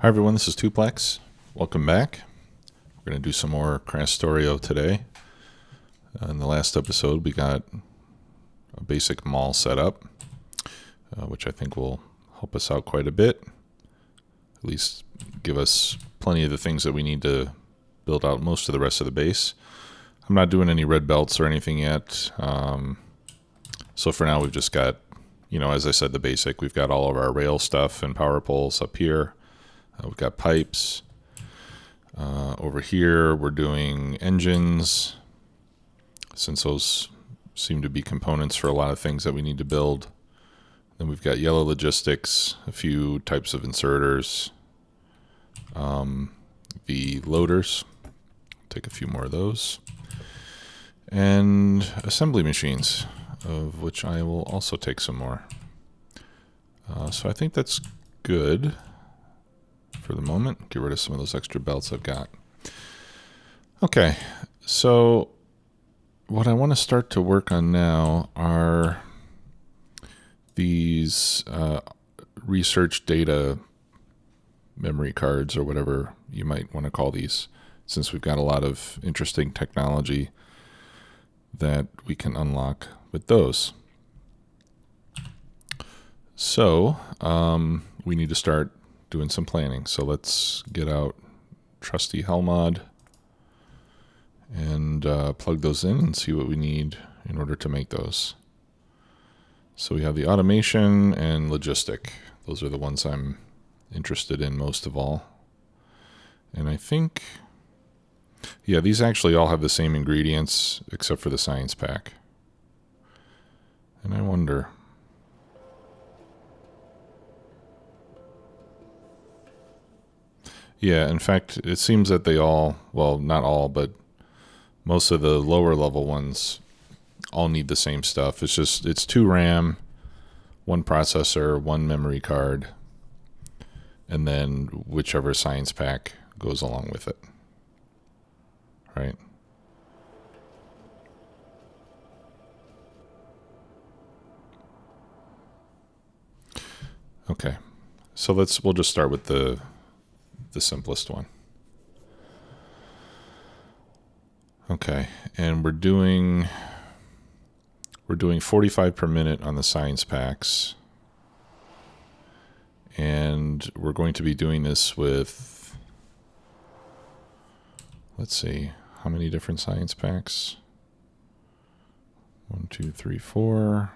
Hi everyone, this is Tuplex. Welcome back. We're going to do some more Krastorio today. In the last episode we got a basic mall set up, which I think will help us out quite a bit. At least give us plenty of the things that we need to build out most of the rest of the base. I'm not doing any red belts or anything yet. So for now we've just got, as I said, the basic. We've got all of our rail stuff and power poles up here. We've got pipes. Over here we're doing engines, since those seem to be components for a lot of things that we need to build. Then we've got yellow logistics, a few types of inserters, the loaders, take a few more of those, and assembly machines, of which I will also take some more. So I think that's good for the moment. Get rid of some of those extra belts I've got. Okay, so what I want to start to work on now are these research data memory cards, or whatever you might want to call these, since we've got a lot of interesting technology that we can unlock with those. So we need to start doing some planning. So let's get out trusty Helmod and plug those in and see what we need in order to make those. So we have the automation and logistic. Those are the ones I'm interested in most of all. And I think, yeah, these actually all have the same ingredients except for the science pack. And I wonder, yeah, in fact, it seems that they all, well, not all, but most of the lower level ones all need the same stuff. It's 2 RAM, 1 processor, 1 memory card, and then whichever science pack goes along with it. Right? Okay. So we'll just start with the simplest one. Okay, and we're doing 45 per minute on the science packs, and we're going to be doing this with, let's see, how many different science packs? 1, 2, 3, 4.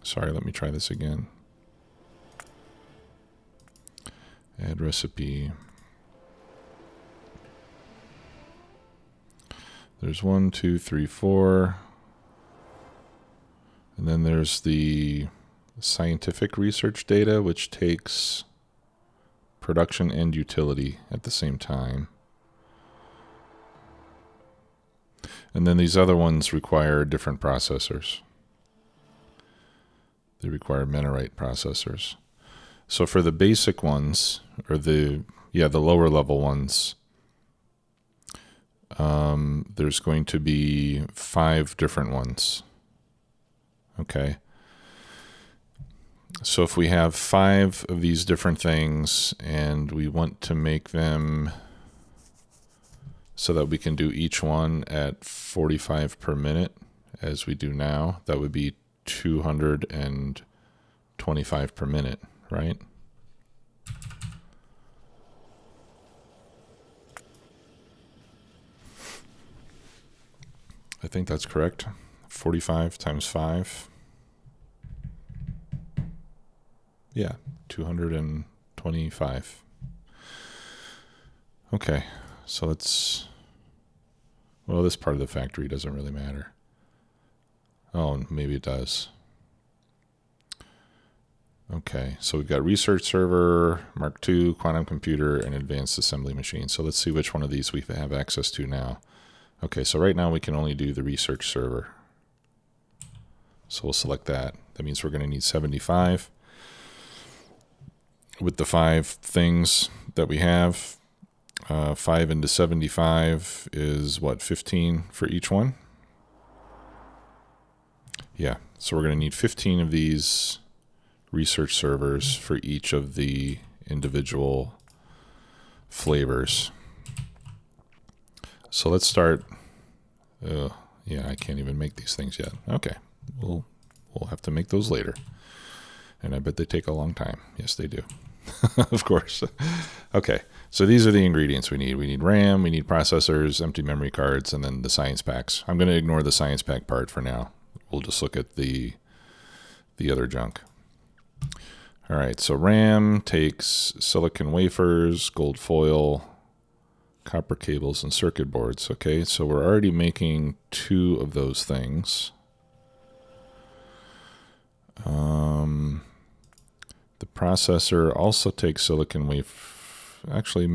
Sorry, let me try this again. Add recipe. There's 1, 2, 3, 4. And then there's the scientific research data, which takes production and utility at the same time. And then these other ones require different processors. They require Mentorite processors. So for the basic ones, or the lower level ones, there's going to be 5 different ones. Okay. So if we have 5 of these different things and we want to make them so that we can do each one at 45 per minute, as we do now, that would be 225 per minute, right? I think that's correct. 45 times 5. Yeah, 225. Okay, so let's, well, this part of the factory doesn't really matter. Oh, maybe it does. Okay, so we've got research server, Mark II, quantum computer, and advanced assembly machine. So let's see which one of these we have access to now. Okay, so right now we can only do the research server. So we'll select that. That means we're going to need 75. With the 5 things that we have, 5 into 75 is what, 15 for each one? Yeah, so we're going to need 15 of these research servers for each of the individual flavors. So let's start. Yeah, I can't even make these things yet. Okay, we'll have to make those later. And I bet they take a long time. Yes, they do. Of course. Okay, so these are the ingredients we need. We need RAM, we need processors, empty memory cards, and then the science packs. I'm going to ignore the science pack part for now. We'll just look at the other junk. All right, so RAM takes silicon wafers, gold foil, copper cables, and circuit boards. Okay, so we're already making 2 of those things. The processor also takes silicon wafer, actually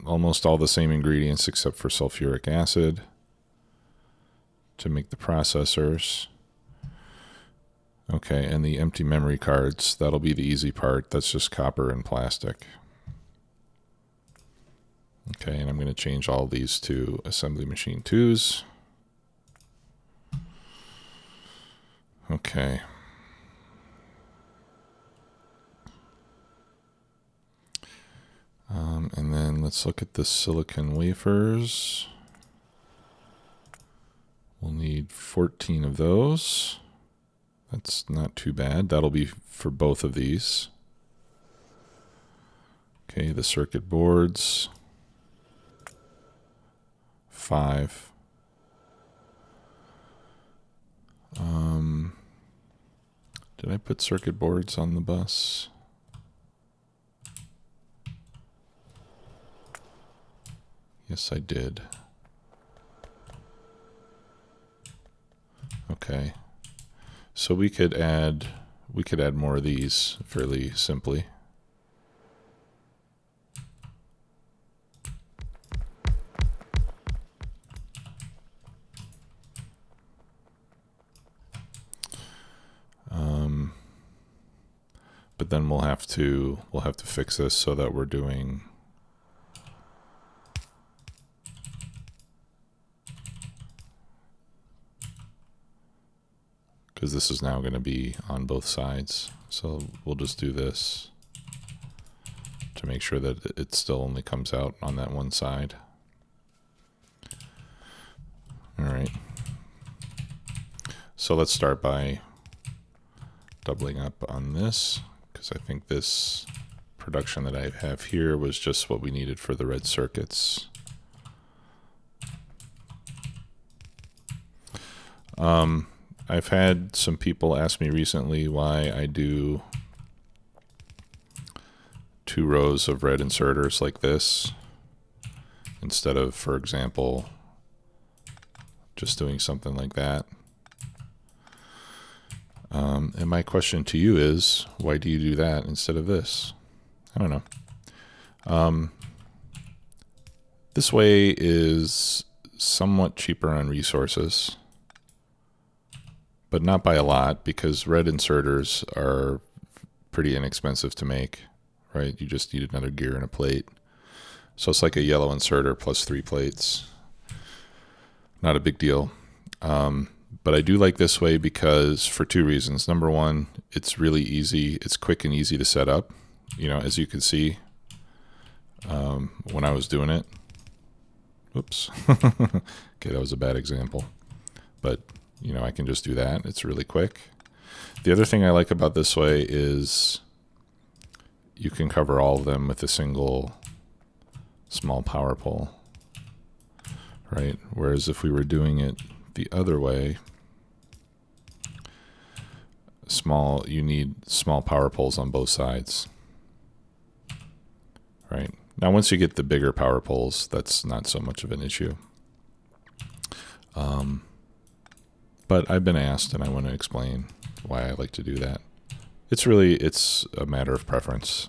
almost all the same ingredients except for sulfuric acid to make the processors. Okay, and the empty memory cards, that'll be the easy part. That's just copper and plastic. Okay, and I'm going to change all these to assembly machine 2s. Okay. And then let's look at the silicon wafers. We'll need 14 of those. That's not too bad. That'll be for both of these. Okay, the circuit boards. 5. Did I put circuit boards on the bus? Yes, I did. Okay. So we could add more of these fairly simply. But then we'll have to fix this so that we're doing because this is now going to be on both sides. So we'll just do this to make sure that it still only comes out on that one side. All right. So let's start by doubling up on this, because I think this production that I have here was just what we needed for the red circuits. I've had some people ask me recently why I do 2 rows of red inserters like this instead of, for example, just doing something like that. And my question to you is, why do you do that instead of this? I don't know. This way is somewhat cheaper on resources, but not by a lot, because red inserters are pretty inexpensive to make, right? You just need another gear and a plate. So it's like a yellow inserter plus 3 plates. Not a big deal. But I do like this way because for 2 reasons. Number one, it's really easy. It's quick and easy to set up. You know, as you can see, when I was doing it. Oops. Okay, that was a bad example. But, you know, I can just do that. It's really quick. The other thing I like about this way is you can cover all of them with a single small power pole, right? Whereas if we were doing it the other way, you need small power poles on both sides, right? Now, once you get the bigger power poles, that's not so much of an issue. But I've been asked, and I want to explain why I like to do that. It's a matter of preference.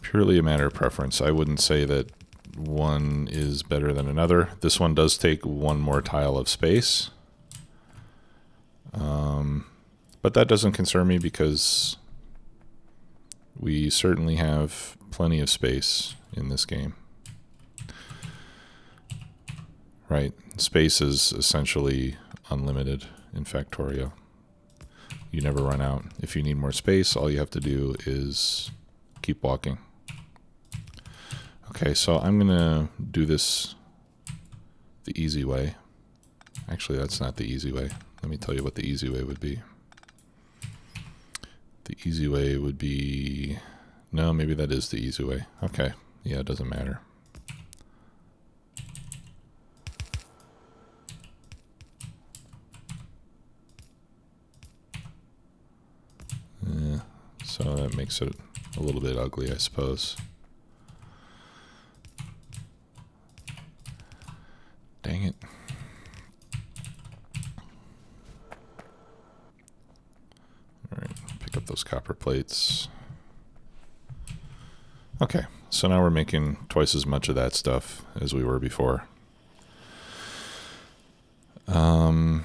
Purely a matter of preference. I wouldn't say that one is better than another. This one does take 1 more tile of space. But that doesn't concern me because we certainly have plenty of space in this game. Right? Space is essentially unlimited in Factorio. You never run out. If you need more space, all you have to do is keep walking. Okay, so I'm going to do this the easy way. Actually, that's not the easy way. Let me tell you what the easy way would be. The easy way would be... No, maybe that is the easy way. Okay, yeah, it doesn't matter. So that makes it a little bit ugly, I suppose. Dang it. Alright, pick up those copper plates. Okay, so now we're making twice as much of that stuff as we were before. Alright,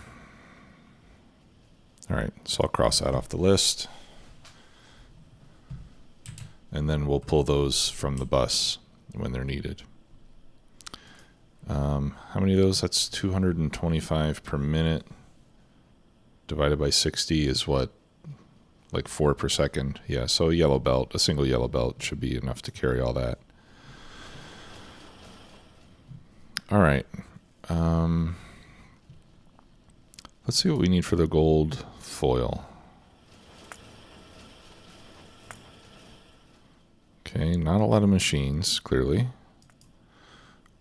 so I'll cross that off the list. And then we'll pull those from the bus when they're needed. How many of those? That's 225 per minute. Divided by 60 is what? Like 4 per second. Yeah, so a yellow belt, a single yellow belt should be enough to carry all that. All right. Let's see what we need for the gold foil. Okay, not a lot of machines, clearly.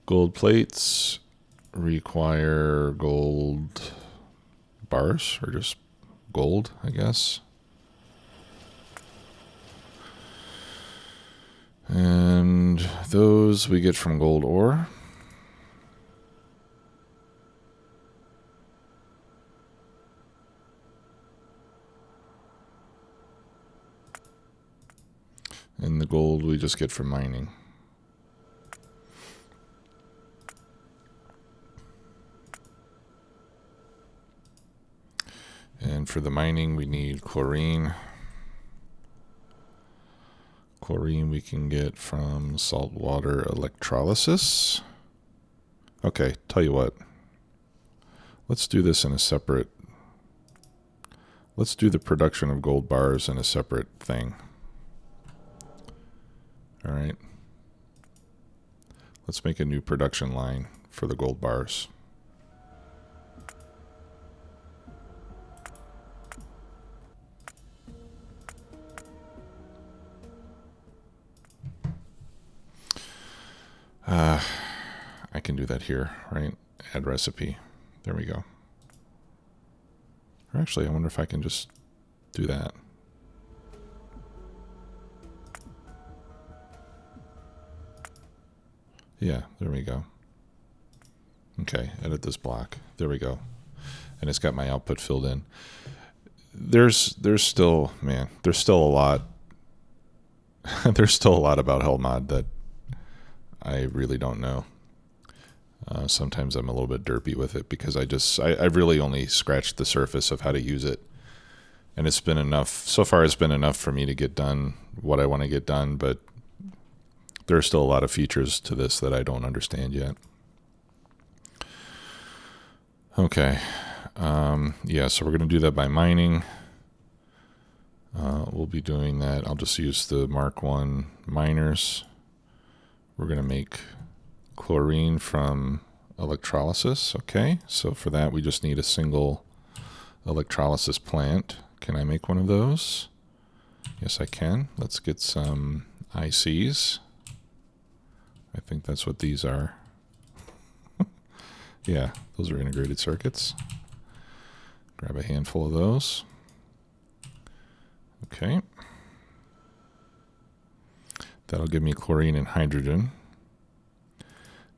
Gold plates require gold bars, or just gold, I guess. And those we get from gold ore. And the gold we just get from mining. And for the mining, we need chlorine. Chlorine we can get from saltwater electrolysis. Okay, tell you what. Let's do this in a separate... Let's do the production of gold bars in a separate thing. All right. Let's make a new production line for the gold bars. I can do that here, right? Add recipe. There we go. Or actually, I wonder if I can just do that. Yeah, there we go. Okay, edit this block. There we go. And it's got my output filled in. There's still, man, there's still a lot. There's still a lot about Helmod that I really don't know. Sometimes I'm a little bit derpy with it because I really only scratched the surface of how to use it. And it's been enough, so far it's been enough for me to get done what I want to get done, but there are still a lot of features to this that I don't understand yet. Okay. Yeah, so we're going to do that by mining. We'll be doing that. I'll just use the Mark 1 miners. We're going to make chlorine from electrolysis. Okay, so for that we just need a single electrolysis plant. Can I make one of those? Yes, I can. Let's get some ICs. I think that's what these are. Yeah, those are integrated circuits. Grab a handful of those. Okay. That'll give me chlorine and hydrogen.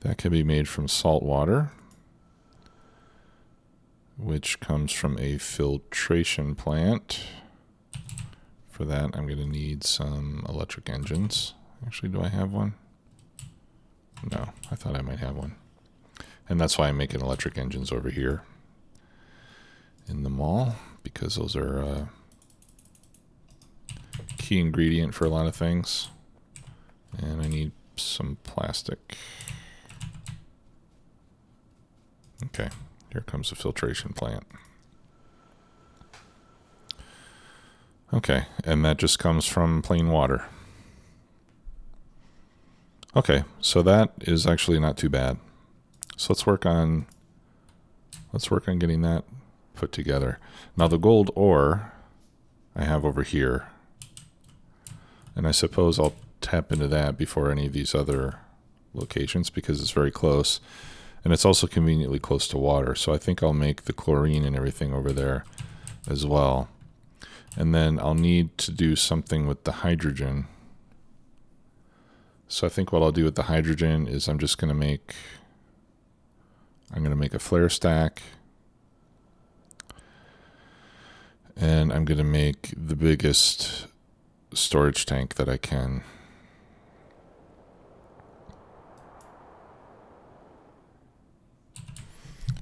That can be made from salt water, which comes from a filtration plant. For that, I'm going to need some electric engines. Actually, do I have one? No, I thought I might have one. And that's why I'm making electric engines over here in the mall, because those are a key ingredient for a lot of things. And I need some plastic. Okay, here comes the filtration plant. Okay, and that just comes from plain water. Okay, so that is actually not too bad. So let's work on getting that put together. Now the gold ore I have over here, and I suppose I'll tap into that before any of these other locations because it's very close, and it's also conveniently close to water. So I think I'll make the chlorine and everything over there as well. And then I'll need to do something with the hydrogen. So I think what I'll do with the hydrogen is I'm going to make a flare stack, and I'm going to make the biggest storage tank that I can.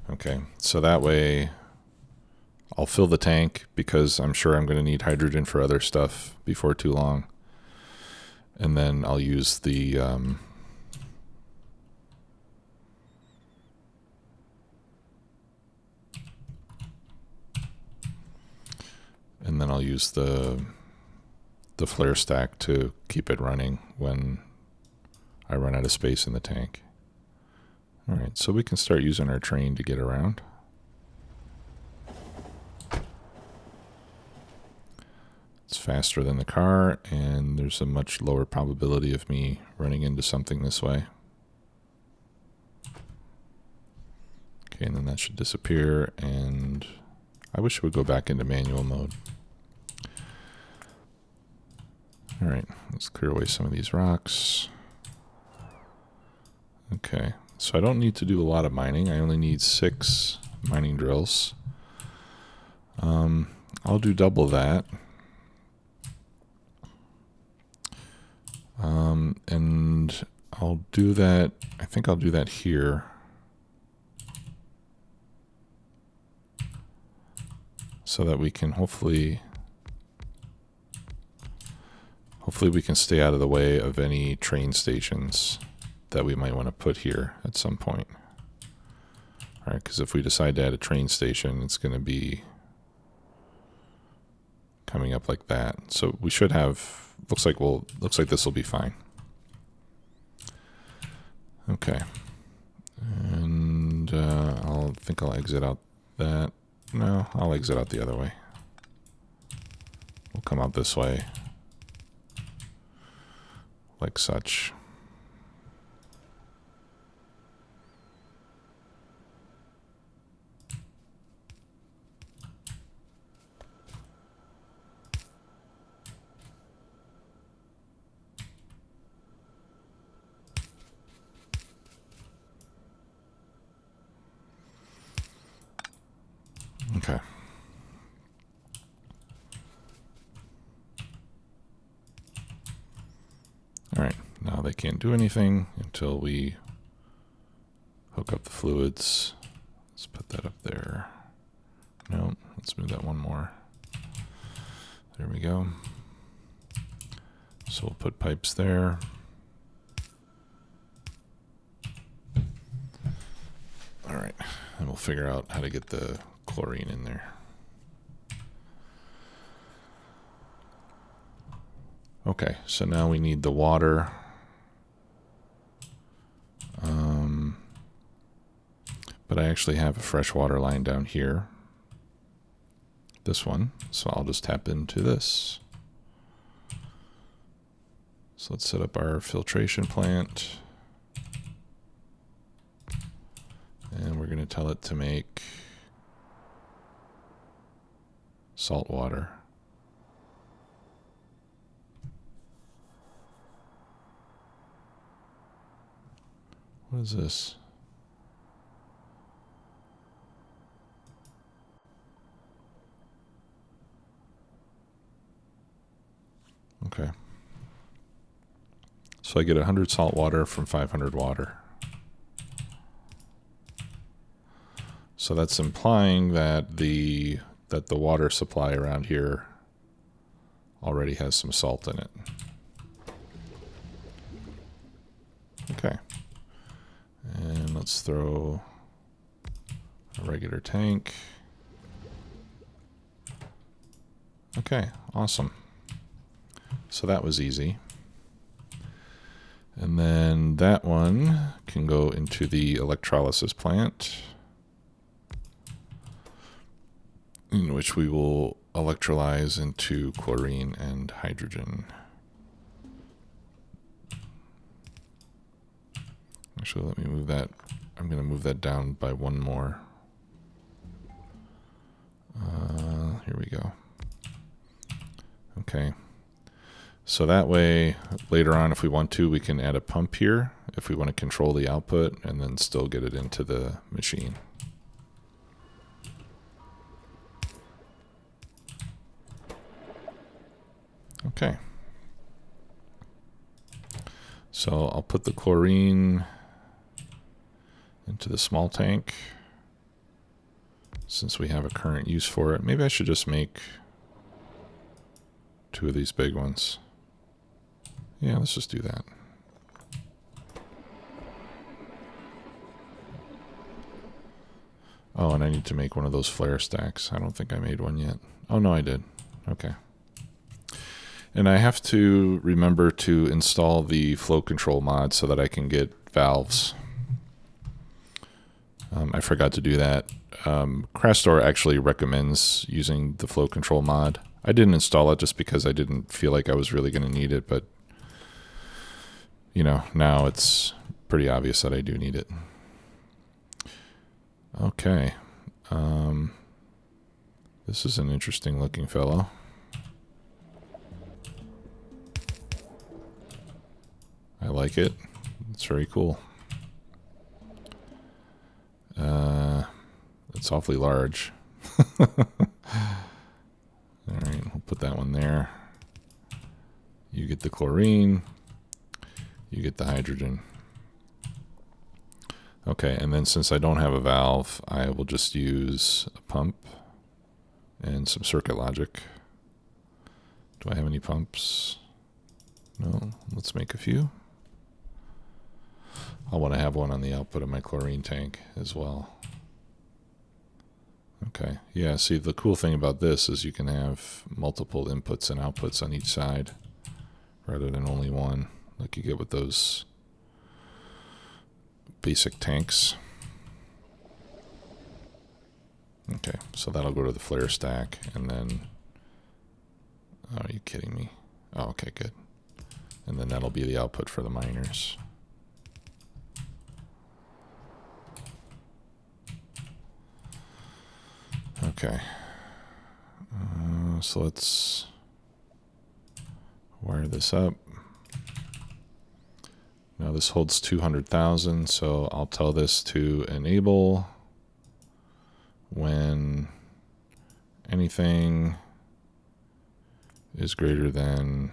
Okay, so that way I'll fill the tank because I'm sure I'm going to need hydrogen for other stuff before too long. And then I'll use the the flare stack to keep it running when I run out of space in the tank. All right, so we can start using our train to get around. It's faster than the car, and there's a much lower probability of me running into something this way. Okay, and then that should disappear, and I wish it would go back into manual mode. All right, let's clear away some of these rocks. Okay, so I don't need to do a lot of mining. I only need 6 mining drills. I'll do double that. And I'll do that, I think I'll do that here. So that we can hopefully we can stay out of the way of any train stations that we might want to put here at some point. All right, because if we decide to add a train station, it's going to be coming up like that. So we should have, looks like this will be fine. Okay, and I'll exit out that. No, I'll exit out the other way. We'll come out this way, like such. Okay. All right, now they can't do anything until we hook up the fluids. Let's put that up there. No, let's move that one more. There we go. So we'll put pipes there. All right, and we'll figure out how to get the chlorine in there. Okay, so now we need the water. But I actually have a freshwater line down here. This one, so I'll just tap into this. So let's set up our filtration plant. And we're going to tell it to make salt water. What is this? Okay. So I get 100 salt water from 500 water. So that's implying that the water supply around here already has some salt in it. Okay. And let's throw a regular tank. Okay, awesome. So that was easy. And then that one can go into the electrolysis plant, in which we will electrolyze into chlorine and hydrogen. Actually, let me move that. I'm going to move that down by one more. Here we go. Okay. So that way, later on, if we want to, we can add a pump here if we want to control the output and then still get it into the machine. Okay. So I'll put the chlorine into the small tank since we have a current use for it. Maybe I should just make 2 of these big ones. Yeah, let's just do that. Oh, and I need to make one of those flare stacks. I don't think I made one yet. Oh, no, I did. Okay. And I have to remember to install the flow control mod so that I can get valves. I forgot to do that. Krastor actually recommends using the flow control mod. I didn't install it just because I didn't feel like I was really going to need it, but you know, now it's pretty obvious that I do need it. Okay. This is an interesting looking fellow. I like it. It's very cool. It's awfully large. All right, we'll put that one there. You get the chlorine. You get the hydrogen. Okay, and then since I don't have a valve, I will just use a pump and some circuit logic. Do I have any pumps? No, let's make a few. I'll want to have one on the output of my chlorine tank as well. Okay, yeah, see, the cool thing about this is you can have multiple inputs and outputs on each side rather than only one, like you get with those basic tanks. Okay, so that'll go to the flare stack, and then, oh, are you kidding me? Oh, okay, good. And then that'll be the output for the miners. Okay, so let's wire this up. Now this holds 200,000, so I'll tell this to enable when anything is greater than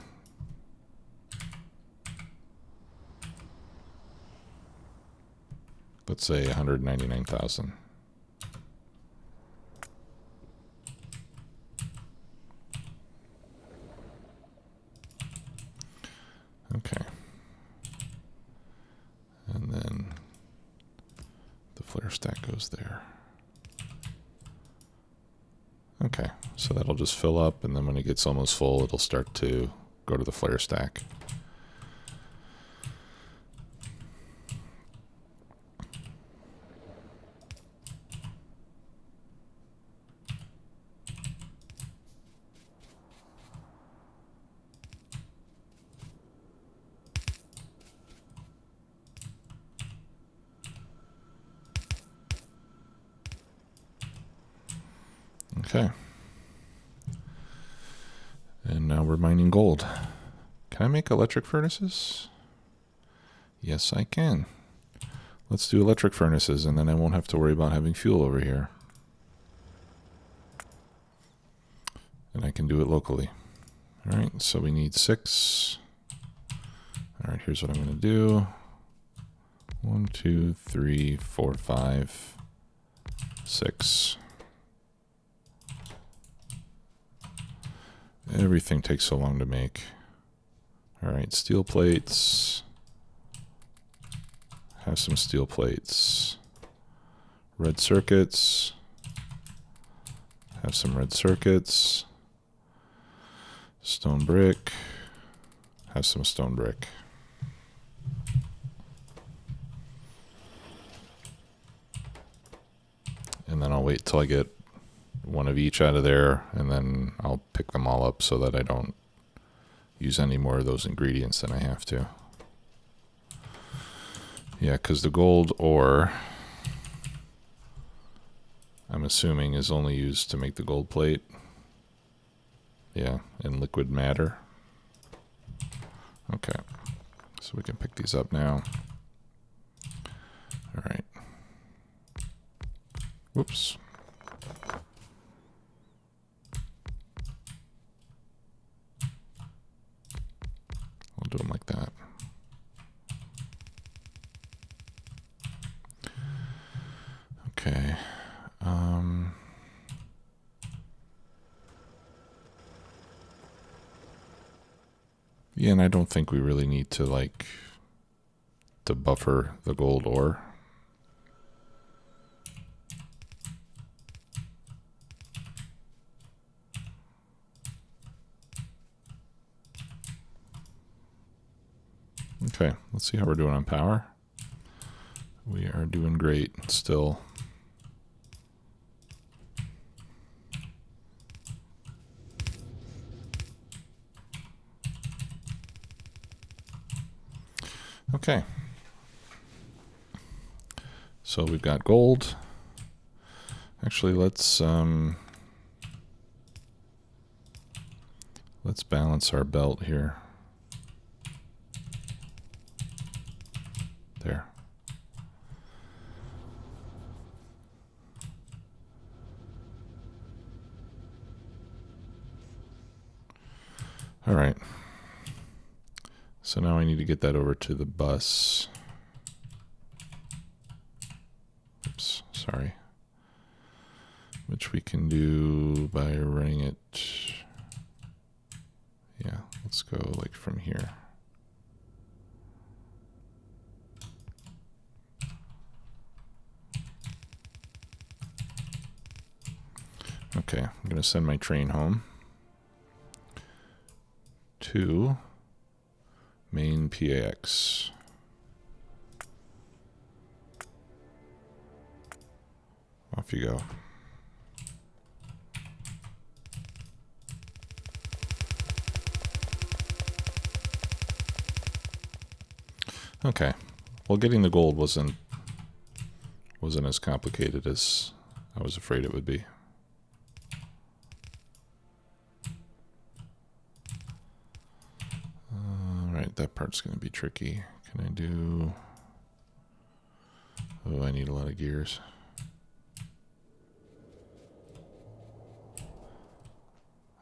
let's say 199,000. Okay. And then the flare stack goes there. Okay, so that'll just fill up, and then when it gets almost full, it'll start to go to the flare stack. Okay. And now we're mining gold. Can I make electric furnaces? Yes, I can. Let's do electric furnaces, and then I won't have to worry about having fuel over here. And I can do it locally. All right, so we need 6. All right, here's what I'm going to do. 1, 2, 3, 4, 5, 6. Everything takes so long to make. All right, steel plates. Have some steel plates. Red circuits. Have some red circuits. Stone brick. Have some stone brick. and then I'll wait till I get one of each out of there, and then I'll pick them all up so that I don't use any more of those ingredients than I have to. Yeah, because the gold ore, I'm assuming, is only used to make the gold plate. Yeah, and liquid matter. Okay, so we can pick these up now. All right. Whoops. We'll do them like that. Okay. Yeah, and I don't think we really need to to buffer the gold ore. Okay, let's see how we're doing on power. We are doing great still. Okay. So we've got gold. Actually, let's balance our belt here. There. All right. So now I need to get that over to the bus. Oops, sorry. Which we can do by running it. Yeah, let's go like from here. Okay, I'm going to send my train home to main PAX. Off you go. Okay, well, getting the gold wasn't as complicated as I was afraid it would be. Alright, that part's going to be tricky. Can I do... Oh, I need a lot of gears.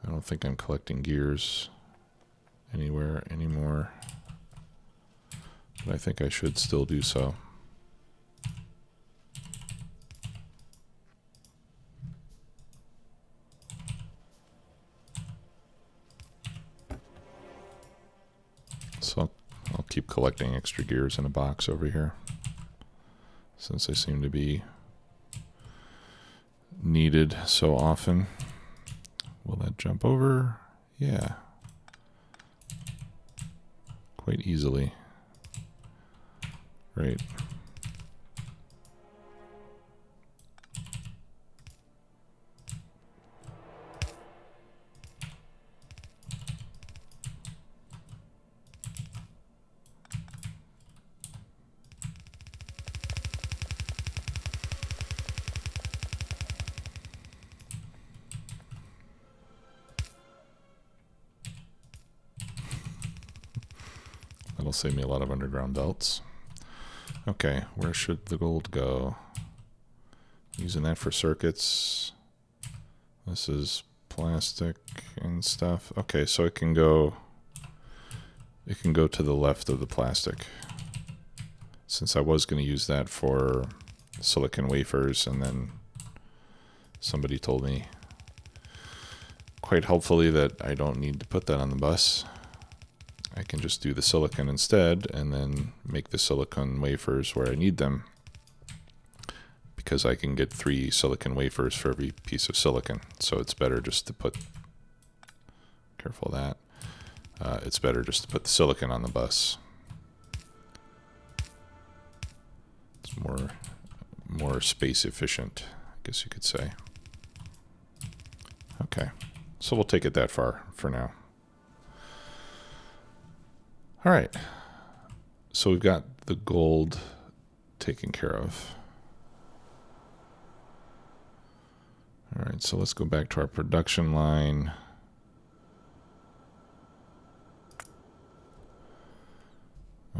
I don't think I'm collecting gears anywhere anymore, but I think I should still do so. So I'll keep collecting extra gears in a box over here, since they seem to be needed so often. Will that jump over? Yeah. Quite easily. Right. That'll save me a lot of underground belts. Okay, where should the gold go? Using that for circuits. This is plastic and stuff. Okay, so it can go to the left of the plastic. Since I was going to use that for silicon wafers, and then somebody told me quite helpfully that I don't need to put that on the bus. I can just do the silicon instead and then make the silicon wafers where I need them, because I can get 3 silicon wafers for every piece of silicon. So it's better just to put, careful of that, it's better just to put the silicon on the bus. It's more space efficient, guess you could say. Okay, so we'll take it that far for now. All right, so we've got the gold taken care of. All right, so let's go back to our production line.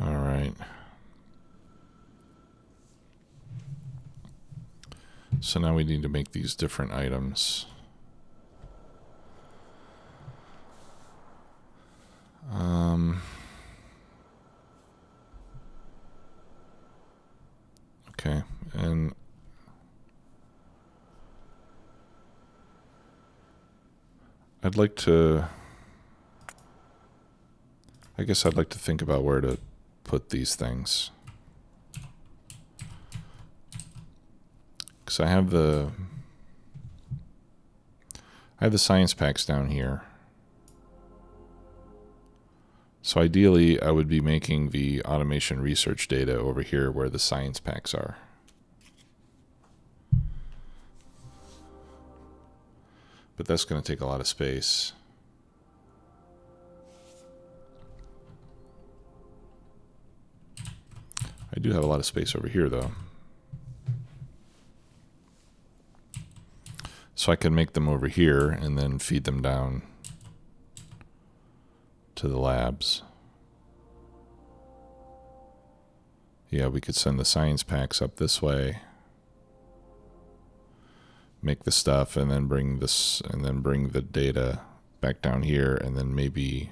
All right. So now we need to make these different items. Okay, and I guess I'd like to think about where to put these things. Because I have the science packs down here. So ideally, I would be making the automation research data over here where the science packs are. But that's going to take a lot of space. I do have a lot of space over here, though. So I can make them over here and then feed them down to the labs. Yeah, we could send the science packs up this way, make the stuff, and then bring this, and then bring the data back down here, and then maybe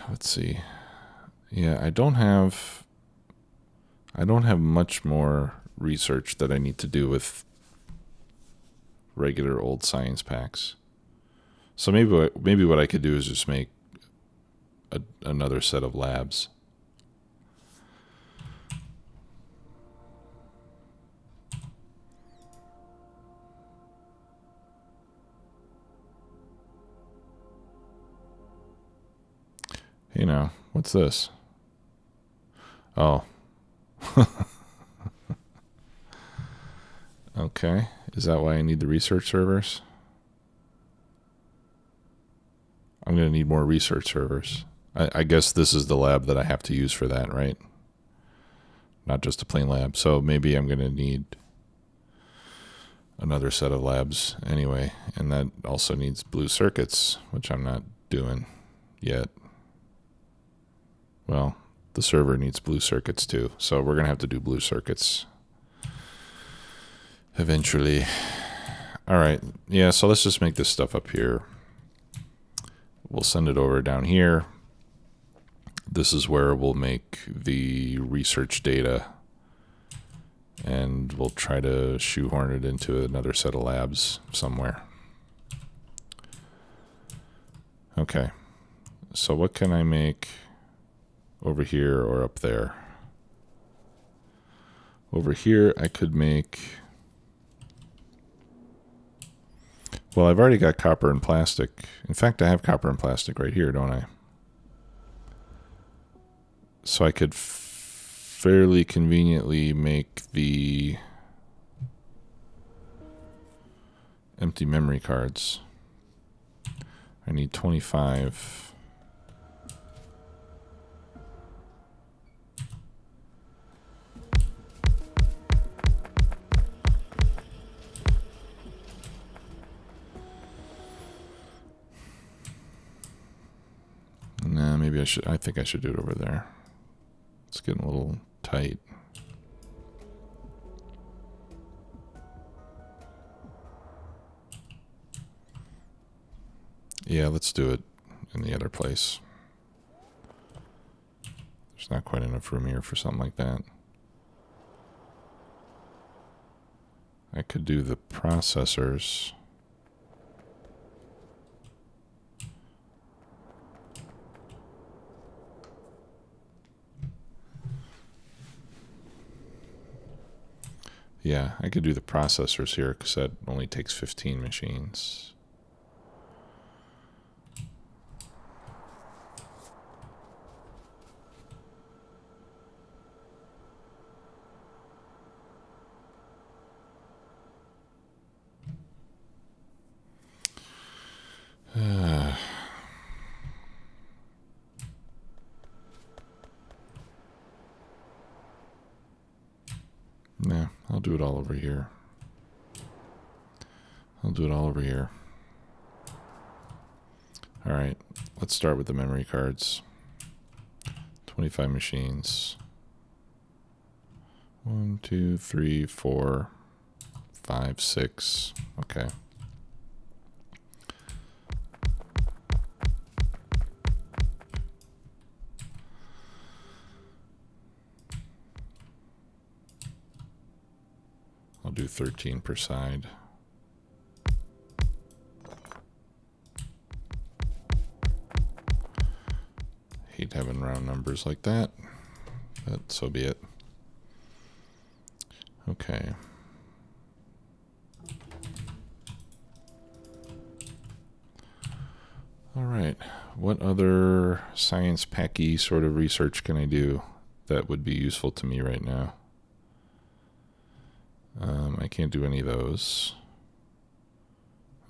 let's see. Yeah, I don't have much more research that I need to do with regular old science packs. So maybe what I could do is just make another set of labs. Hey now, what's this? Oh. Okay, is that why I need the research servers? I'm going to need more research servers. I guess this is the lab that I have to use for that, right? Not just a plain lab. So maybe I'm going to need another set of labs anyway. And that also needs blue circuits, which I'm not doing yet. Well, the server needs blue circuits too. So we're going to have to do blue circuits eventually. All right. Yeah, so let's just make this stuff up here. We'll send it over down here. This is where we'll make the research data, and we'll try to shoehorn it into another set of labs somewhere. Okay, so what can I make over here or up there? Over here I could make, well, I've already got copper and plastic. In fact, I have copper and plastic right here, don't I? So I could fairly conveniently make the empty memory cards. I need 25. Nah, maybe I think I should do it over there. It's getting a little tight. Yeah, let's do it in the other place. There's not quite enough room here for something like that. I could do the processors. Yeah, I could do the processors here because that only takes 15 machines. do it all over here. I'll do it all over here. All right, let's start with the memory cards. 25 machines. 1, 2, 3, 4, 5, 6. Okay. I'll do 13 per side. Hate having round numbers like that, but so be it. Okay. All right. What other science packy sort of research can I do that would be useful to me right now? I can't do any of those.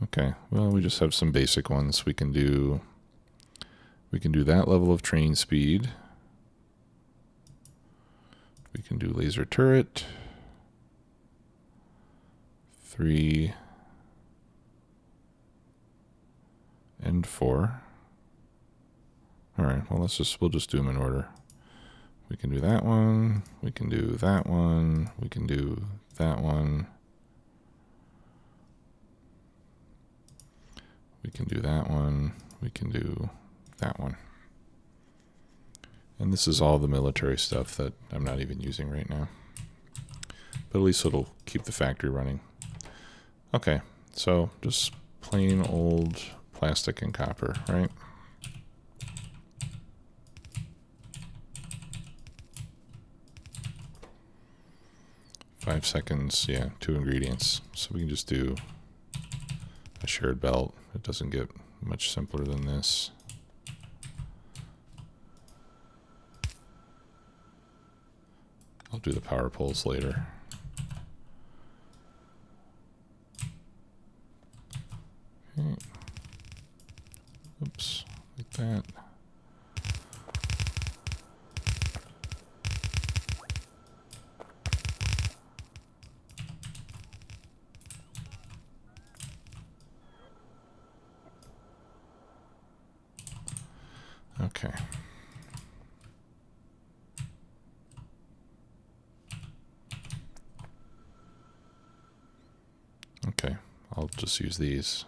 Okay. Well, we just have some basic ones. We can do that level of train speed. We can do laser turret. 3 and 4. All right, well, we'll just do them in order. We can do that one, we can do that one, we can do that one. We can do that one, we can do that one. And this is all the military stuff that I'm not even using right now. But at least it'll keep the factory running. Okay, so just plain old plastic and copper, right? Five seconds, yeah, 2 ingredients. So we can just do a shared belt. It doesn't get much simpler than this. I'll do the power poles later. Okay. Oops, like that. Okay. Okay, I'll just use these.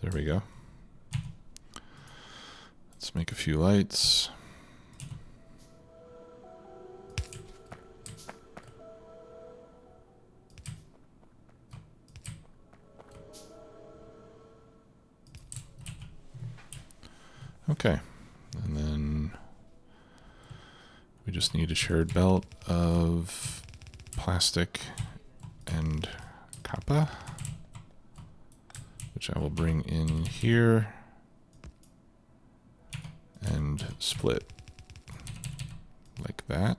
There we go. Let's make a few lights. Okay, and then we just need a shared belt of plastic and copper, which I will bring in here and split like that.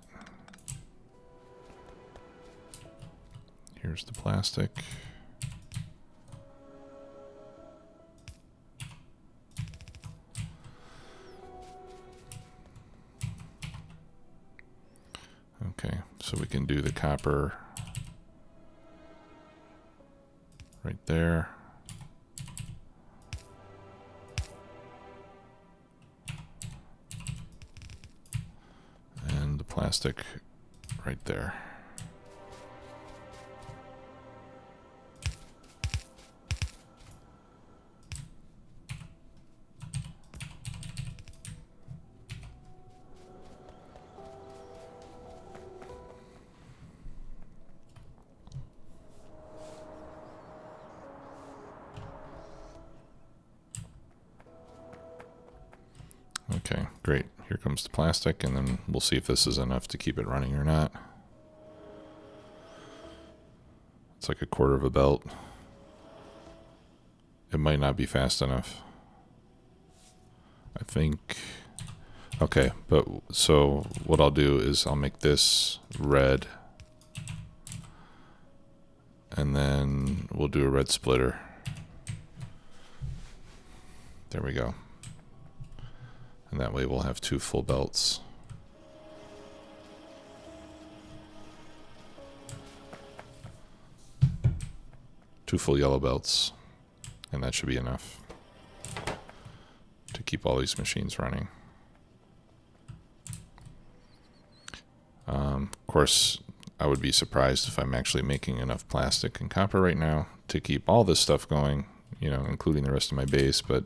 Here's the plastic. Okay, so we can do the copper right there. And the plastic right there. Okay, great. Here comes the plastic, and then we'll see if this is enough to keep it running or not. It's like a quarter of a belt. It might not be fast enough. I think... Okay, but so what I'll do is I'll make this red, and then we'll do a red splitter. There we go. And that way we'll have 2 full belts. Two full yellow belts, and that should be enough to keep all these machines running. Of course, I would be surprised if I'm actually making enough plastic and copper right now to keep all this stuff going, you know, including the rest of my base, but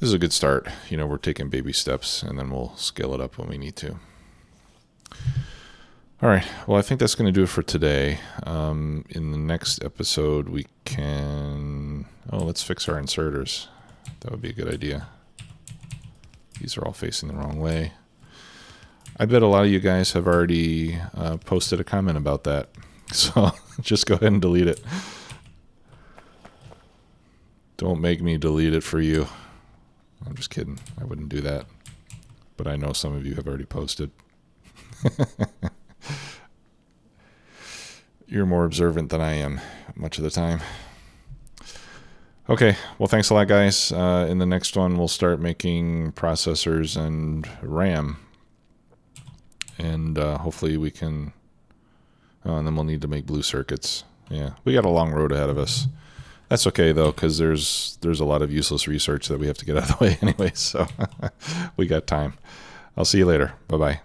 this is a good start. You know, we're taking baby steps, and then we'll scale it up when we need to. All right, well, I think that's going to do it for today. In the next episode, we can... Oh, let's fix our inserters. That would be a good idea. These are all facing the wrong way. I bet a lot of you guys have already posted a comment about that. So just go ahead and delete it. Don't make me delete it for you. I'm just kidding. I wouldn't do that. But I know some of you have already posted. You're more observant than I am much of the time. Okay, well, thanks a lot, guys. In the next one, we'll start making processors and RAM. And hopefully we can... Oh, and then we'll need to make blue circuits. Yeah, we got a long road ahead of us. That's okay, though, because there's a lot of useless research that we have to get out of the way anyway, so we got time. I'll see you later. Bye-bye.